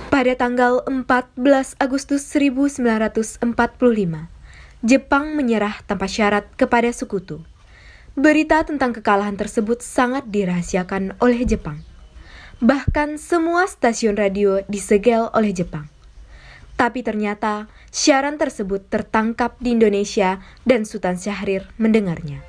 Pada tanggal 14 Agustus 1945, Jepang menyerah tanpa syarat kepada sekutu. Berita tentang kekalahan tersebut sangat dirahasiakan oleh Jepang. Bahkan semua stasiun radio disegel oleh Jepang. Tapi ternyata siaran tersebut tertangkap di Indonesia dan Sultan Syahrir mendengarnya.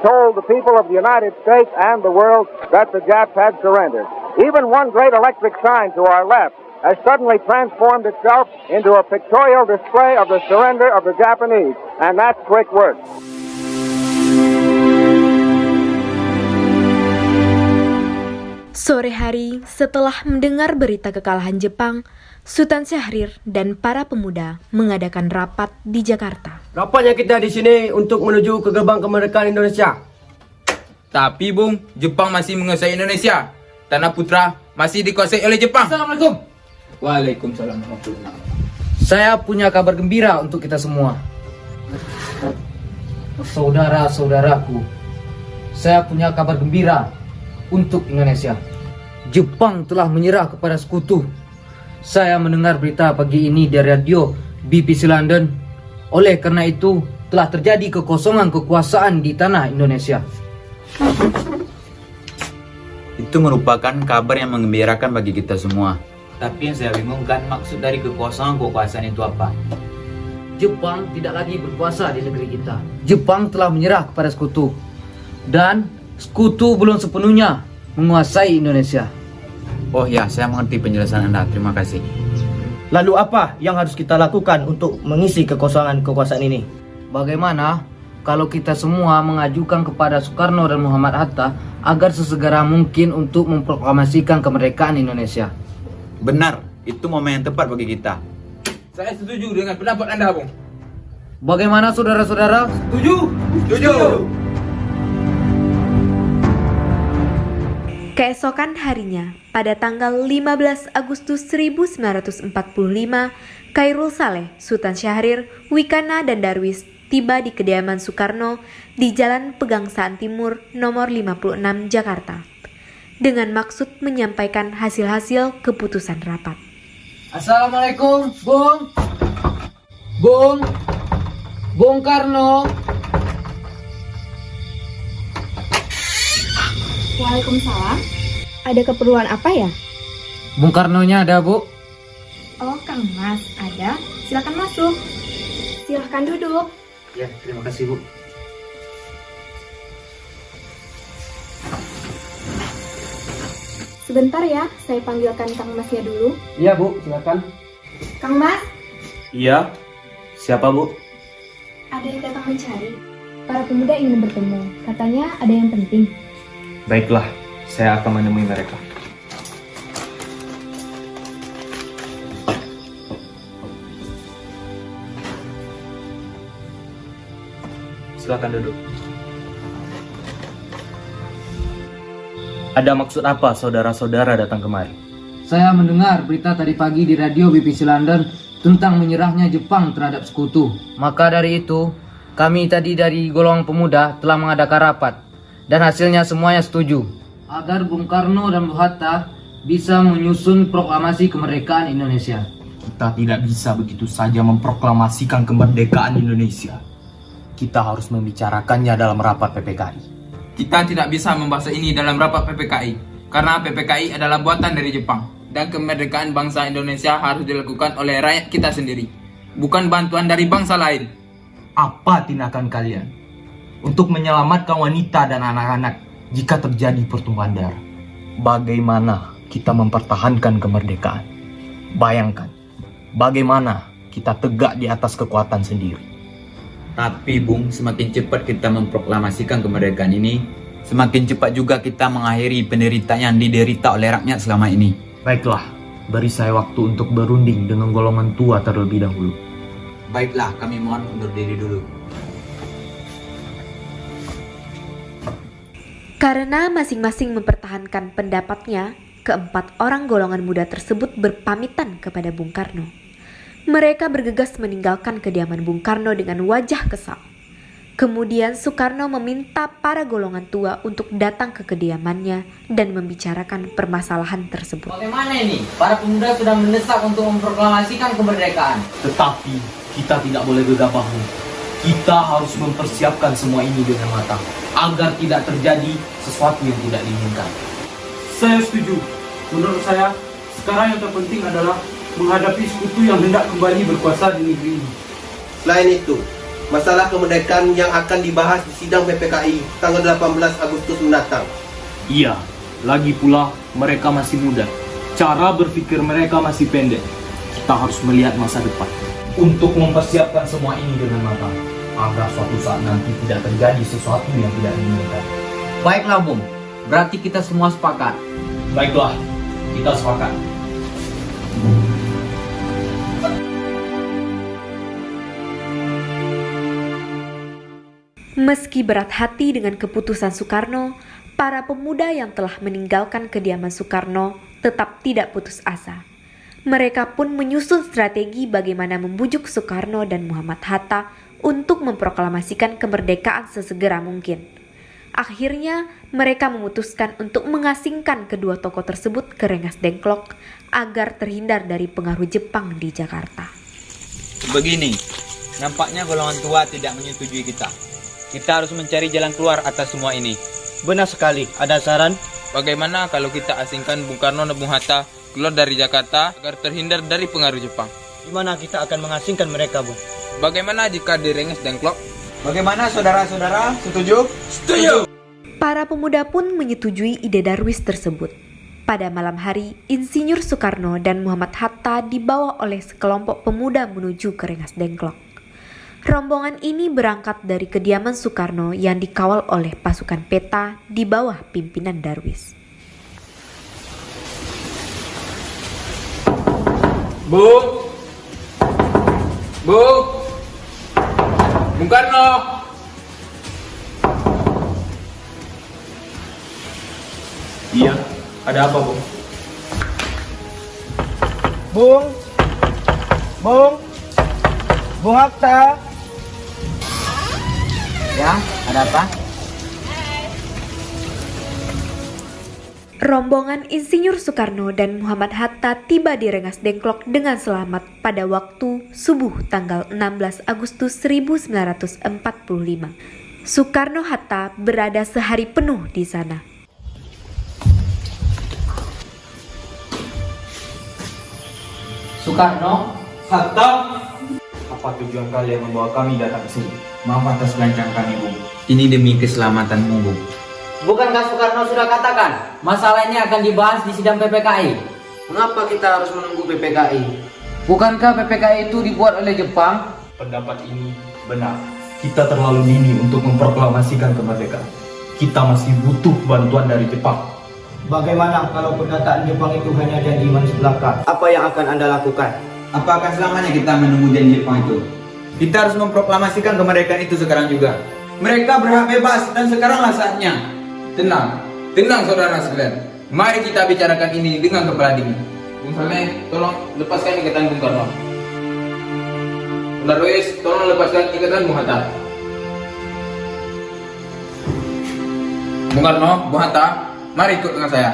Told the people of the United States and the world that the Japs had surrendered. Even one great electric sign to our left has suddenly transformed itself into a pictorial display of the surrender of the Japanese, and that's quick work. Sore hari setelah mendengar berita kekalahan Jepang, Sultan Syahrir dan para pemuda mengadakan rapat di Jakarta. Rapatnya kita di sini untuk menuju ke gerbang kemerdekaan Indonesia. Tapi Bung, Jepang masih menguasai Indonesia. Tanah Putra masih dikuasai oleh Jepang. Assalamualaikum. Waalaikumsalam. Saya punya kabar gembira untuk kita semua. Saudara-saudaraku, saya punya kabar gembira untuk Indonesia. Jepang telah menyerah kepada sekutu. Saya mendengar berita pagi ini dari radio BBC London. Oleh karena itu, telah terjadi kekosongan kekuasaan di tanah Indonesia. Itu merupakan kabar yang menggembirakan bagi kita semua. Tapi yang saya bingungkan, maksud dari kekosongan kekuasaan itu apa? Jepang tidak lagi berkuasa di negeri kita. Jepang telah menyerah kepada sekutu. Dan sekutu belum sepenuhnya menguasai Indonesia. Oh ya, saya mengerti penjelasan Anda. Terima kasih. Lalu apa yang harus kita lakukan untuk mengisi kekosongan kekuasaan ini? Bagaimana kalau kita semua mengajukan kepada Soekarno dan Muhammad Hatta agar sesegera mungkin untuk memproklamasikan kemerdekaan Indonesia? Benar, itu momen yang tepat bagi kita. Saya setuju dengan pendapat Anda, Bung. Bagaimana saudara-saudara? Setuju. Setuju. Keesokan harinya, pada tanggal 15 Agustus 1945, Khairul Saleh, Sultan Syahrir, Wikana, dan Darwis tiba di kediaman Soekarno di Jalan Pegangsaan Timur nomor 56 Jakarta dengan maksud menyampaikan hasil-hasil keputusan rapat. Assalamualaikum, Bung Karno. Waalaikumsalam. Ada keperluan apa ya? Bung Karnonya ada, Bu? Oh, Kang Mas, ada. Silakan masuk. Silakan duduk. Ya, terima kasih, Bu. Sebentar ya, saya panggilkan Kang Masnya dulu. Iya, Bu, silakan. Kang Mas, Iya. Siapa, Bu? ada yang datang mencari. Para pemuda ingin bertemu. Katanya ada yang penting. Baiklah, saya akan menemui mereka. Silakan duduk. Ada maksud apa saudara-saudara datang kemari? Saya mendengar berita tadi pagi di radio BBC London tentang menyerahnya Jepang terhadap sekutu. Maka dari itu, kami tadi dari golongan pemuda telah mengadakan rapat. Dan hasilnya semuanya setuju. Agar Bung Karno dan Bung Hatta bisa menyusun proklamasi kemerdekaan Indonesia. Kita tidak bisa begitu saja memproklamasikan kemerdekaan Indonesia. Kita harus membicarakannya dalam rapat PPKI. Kita tidak bisa membahas ini dalam rapat PPKI karena PPKI adalah buatan dari Jepang. dan kemerdekaan bangsa Indonesia harus dilakukan oleh rakyat kita sendiri, bukan bantuan dari bangsa lain. Apa tindakan kalian untuk menyelamatkan wanita dan anak-anak jika terjadi pertumpahan darah? Bagaimana kita mempertahankan kemerdekaan? Bayangkan, bagaimana kita tegak di atas kekuatan sendiri. Tapi Bung, semakin cepat kita memproklamasikan kemerdekaan ini, semakin cepat juga kita mengakhiri penderitaan yang diderita oleh rakyat selama ini. Baiklah, beri saya waktu untuk berunding dengan golongan tua terlebih dahulu. Baiklah, kami mohon undur diri dulu. Karena masing-masing mempertahankan pendapatnya, keempat orang golongan muda tersebut berpamitan kepada Bung Karno. Mereka bergegas meninggalkan kediaman Bung Karno dengan wajah kesal. Kemudian Soekarno meminta para golongan tua untuk datang ke kediamannya dan membicarakan permasalahan tersebut. Bagaimana ini? Para pemuda sudah mendesak untuk memproklamasikan kemerdekaan. Tetapi kita tidak boleh gegabah. Kita harus mempersiapkan semua ini dengan matang agar tidak terjadi sesuatu yang tidak diinginkan. Saya setuju. Menurut saya, sekarang yang terpenting adalah menghadapi sekutu yang hendak kembali berkuasa di negeri ini. Selain itu, masalah kemerdekaan yang akan dibahas di sidang PPKI tanggal 18 Agustus mendatang. Iya, lagi pula mereka masih muda. Cara berpikir mereka masih pendek. Kita harus melihat masa depan untuk mempersiapkan semua ini dengan matang agar suatu saat nanti tidak terjadi sesuatu yang tidak diinginkan. Baiklah Bung, berarti kita semua sepakat. Baiklah, kita sepakat. Meski berat hati dengan keputusan Soekarno, para pemuda yang telah meninggalkan kediaman Soekarno tetap tidak putus asa. Mereka pun menyusun strategi bagaimana membujuk Soekarno dan Muhammad Hatta untuk memproklamasikan kemerdekaan sesegera mungkin. Akhirnya, mereka memutuskan untuk mengasingkan kedua tokoh tersebut ke Rengas Dengklok agar terhindar dari pengaruh Jepang di Jakarta. Begini, nampaknya golongan tua tidak menyetujui kita. Kita harus mencari jalan keluar atas semua ini. Benar sekali. Ada saran? Bagaimana kalau kita asingkan Bung Karno dan Bung Hatta keluar dari Jakarta agar terhindar dari pengaruh Jepang? Gimana kita akan mengasingkan mereka, Bung? Bagaimana jika di Rengas Dengklok? Bagaimana saudara-saudara? Setuju? Setuju! Para pemuda pun menyetujui ide Darwis tersebut. Pada malam hari, Insinyur Soekarno dan Muhammad Hatta dibawa oleh sekelompok pemuda menuju ke Rengas Dengklok. Rombongan ini berangkat dari kediaman Soekarno yang dikawal oleh pasukan peta di bawah pimpinan Darwis. Bung Karno! Iya, ada apa, Bung? Bung Hatta. Ya, ada apa? Rombongan Insinyur Soekarno dan Muhammad Hatta tiba di Rengas Dengklok dengan selamat pada waktu subuh tanggal 16 Agustus 1945. Soekarno-Hatta berada sehari penuh di sana. Soekarno, Hatta, apa tujuan kalian membawa kami datang ke sini? Maaf atas kelancaran kami, Bung. Ini demi keselamatanmu, Bung. bukankah Soekarno sudah katakan masalah ini akan dibahas di sidang PPKI? Mengapa kita harus menunggu PPKI? Bukankah PPKI itu dibuat oleh Jepang? Pendapat ini benar. Kita terlalu dini untuk memproklamasikan kemerdekaan. Kita masih butuh bantuan dari Jepang. Bagaimana kalau perkataan Jepang itu hanya janji manis belaka? Apa yang akan Anda lakukan? Apakah selamanya kita menunggu janji Jepang itu? Kita harus memproklamasikan kemerdekaan itu sekarang juga. Mereka berhak bebas dan sekaranglah saatnya. Tenang saudara sekalian. Mari kita bicarakan ini dengan kepala dingin. Bung Saleh, tolong lepaskan ikatan Bung Karno. Bung Darwis, tolong lepaskan ikatan Bung Hatta. Bung Karno, Bung Hatta, mari ikut dengan saya.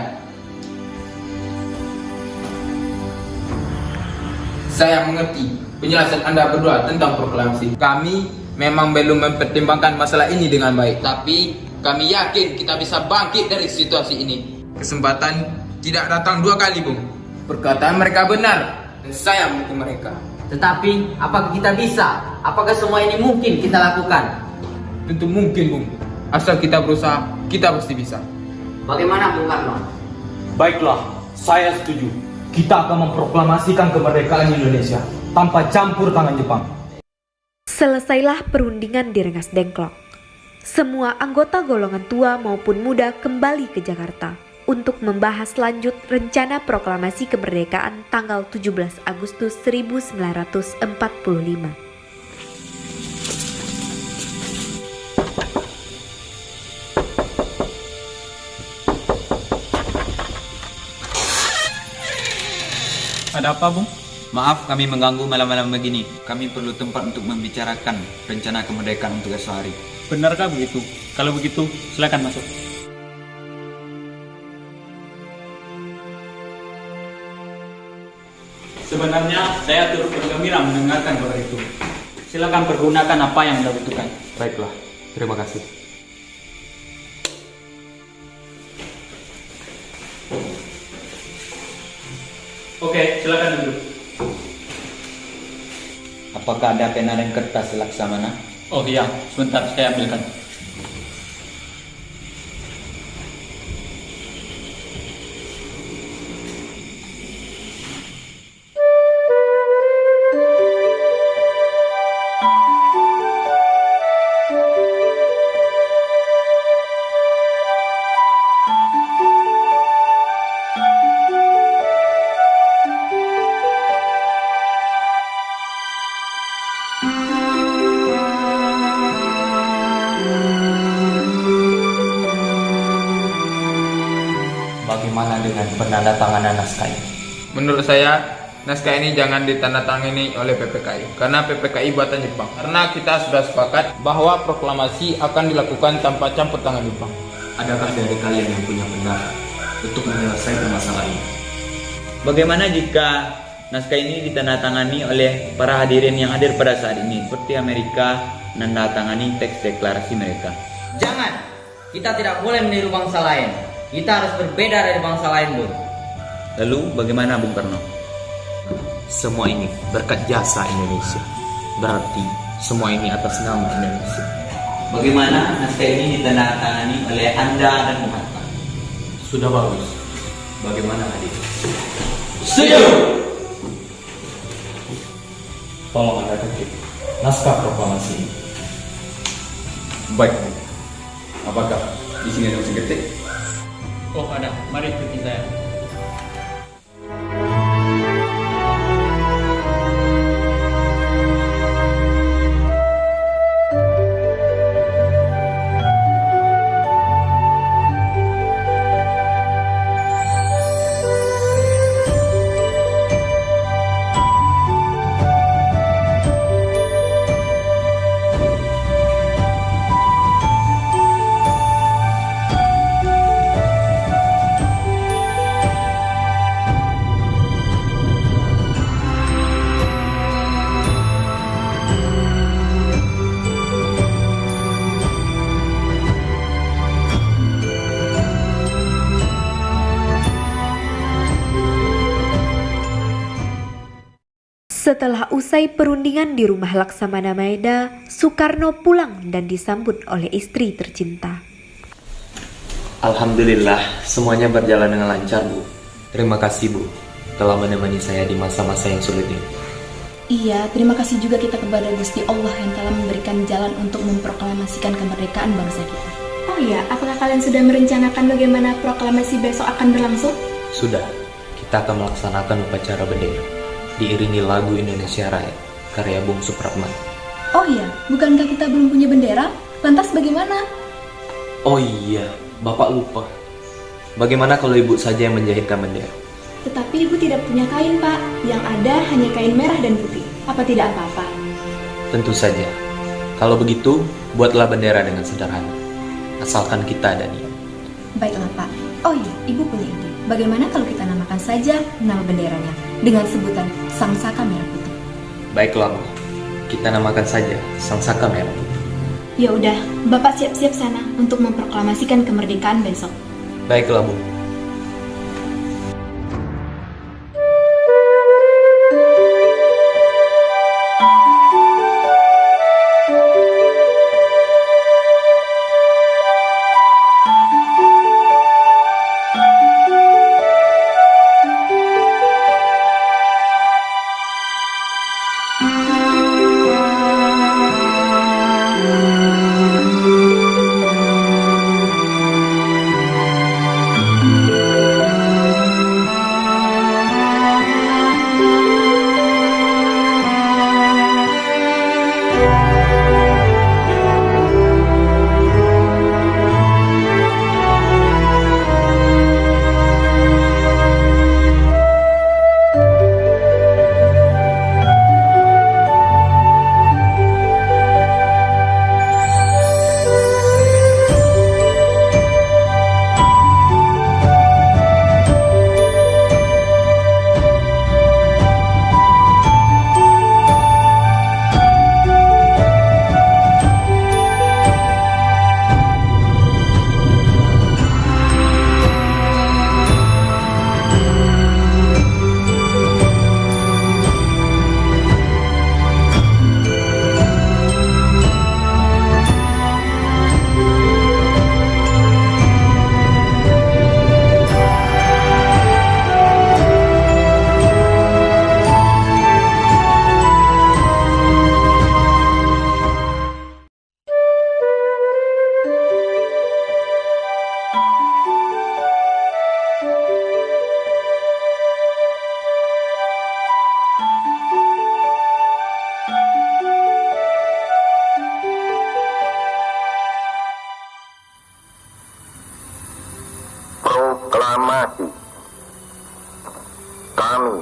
Saya mengerti penjelasan Anda berdua tentang proklamasi. Kami memang belum mempertimbangkan masalah ini dengan baik, tapi kami yakin kita bisa bangkit dari situasi ini. Kesempatan tidak datang dua kali, Bung. Perkataan mereka benar dan saya mendukung mereka. Tetapi, apakah kita bisa? Apakah semua ini mungkin kita lakukan? Tentu mungkin, Bung. Asal kita berusaha, kita pasti bisa. Bagaimana Bung Karno? Baiklah, saya setuju. Kita akan memproklamasikan kemerdekaan Indonesia tanpa campur tangan Jepang. Selesailah perundingan di Rengas Dengklok. Semua anggota golongan tua maupun muda kembali ke Jakarta untuk membahas lanjut rencana proklamasi kemerdekaan tanggal 17 Agustus 1945. Ada apa, Bung? Maaf kami mengganggu malam-malam begini. Kami perlu tempat untuk membicarakan rencana kemerdekaan untuk esok hari. Benarkah begitu? Kalau begitu, silakan masuk. Sebenarnya saya turut bergembira mendengarkan kabar itu. Silakan pergunakan apa yang Anda butuhkan. Baiklah, terima kasih. Oke, silakan duduk. Apakah ada pena dan kertas Laksamana? Oh iya, sebentar saya ambilkan. Bagaimana dengan penandatanganan naskah ini? Menurut saya, naskah ini jangan ditandatangani oleh PPKI karena PPKI buatan Jepang. Karena kita sudah sepakat bahwa proklamasi akan dilakukan tanpa campur tangan Jepang. Adakah dari kalian yang punya pendapat untuk menyelesaikan masalah ini? Bagaimana jika naskah ini ditandatangani oleh para hadirin yang hadir pada saat ini, seperti Amerika menandatangani teks deklarasi mereka? Jangan! Kita tidak boleh meniru bangsa lain. Kita harus berbeda dari bangsa lain, Bung. Lalu bagaimana Bung Karno? Semua ini berkat jasa Indonesia. Berarti semua ini atas nama Indonesia. Bagaimana naskah ini ditandatangani oleh Anda dan Muhammad? Sudah bagus. Bagaimana hadir? Setuju! Tolong Anda ketik naskah proklamasi ini. Baik. Apakah di sini ada mesin ketik? Oh ada, mari ikuti saya. Setelah usai perundingan di rumah Laksamana Maeda, Soekarno pulang dan disambut oleh istri tercinta. Alhamdulillah, semuanya berjalan dengan lancar, Bu. Terima kasih, Bu, telah menemani saya di masa-masa yang sulit ini. Iya, terima kasih juga kita kepada Gusti Allah yang telah memberikan jalan untuk memproklamasikan kemerdekaan bangsa kita. Oh iya, apakah kalian sudah merencanakan bagaimana proklamasi besok akan berlangsung? Sudah, kita akan melaksanakan upacara bendera, diiringi lagu Indonesia Raya, karya Bung Supratman. Oh iya, bukankah kita belum punya bendera? Lantas bagaimana? Oh iya, Bapak lupa. Bagaimana kalau Ibu saja yang menjahitkan bendera? Tetapi ibu tidak punya kain, Pak. Yang ada hanya kain merah dan putih. Apa tidak apa-apa? Tentu saja. Kalau begitu, buatlah bendera dengan sederhana. Asalkan kita ada niat. Baiklah, Pak. Oh iya, ibu punya ide. Bagaimana kalau kita namakan saja nama benderanya dengan sebutan Sang Saka Merah Putih? Baiklah, Bu. Kita namakan saja Sang Saka Merah Putih. Ya udah, Bapak siap-siap sana untuk memproklamasikan kemerdekaan besok. Baiklah, Bu. kami,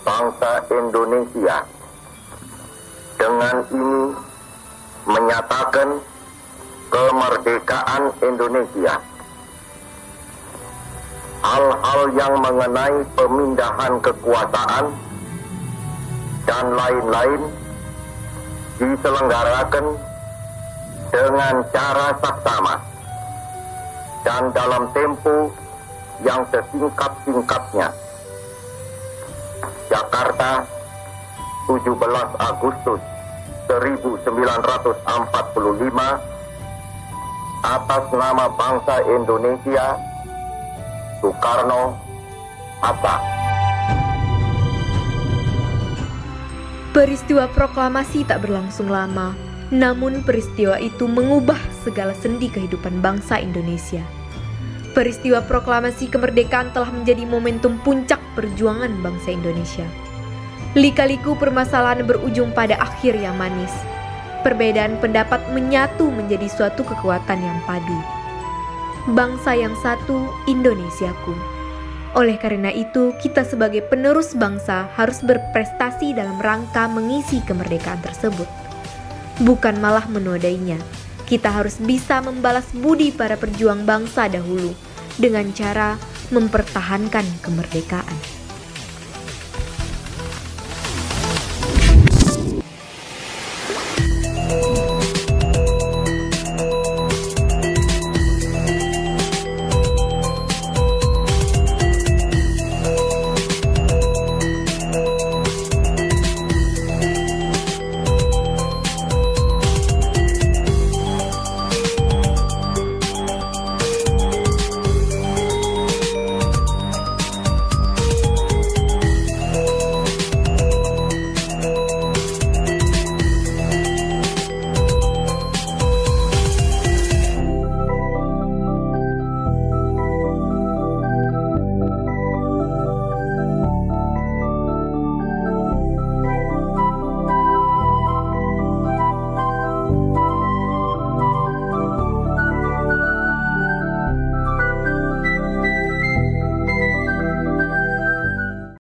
bangsa Indonesia, dengan ini menyatakan kemerdekaan Indonesia. Hal-hal yang mengenai pemindahan kekuasaan dan lain-lain diselenggarakan dengan cara saksama dan dalam tempo yang sesingkat-singkatnya. Jakarta, 17 Agustus 1945, atas nama bangsa Indonesia, Soekarno, Hatta. Peristiwa proklamasi tak berlangsung lama, namun peristiwa itu mengubah segala sendi kehidupan bangsa Indonesia. Peristiwa proklamasi kemerdekaan telah menjadi momentum puncak perjuangan bangsa Indonesia. Lika-liku permasalahan berujung pada akhir yang manis. Perbedaan pendapat menyatu menjadi suatu kekuatan yang padu. Bangsa yang satu, Indonesiaku. Oleh karena itu, kita sebagai penerus bangsa harus berprestasi dalam rangka mengisi kemerdekaan tersebut. Bukan malah menodainya. Kita harus bisa membalas budi para perjuang bangsa dahulu dengan cara mempertahankan kemerdekaan.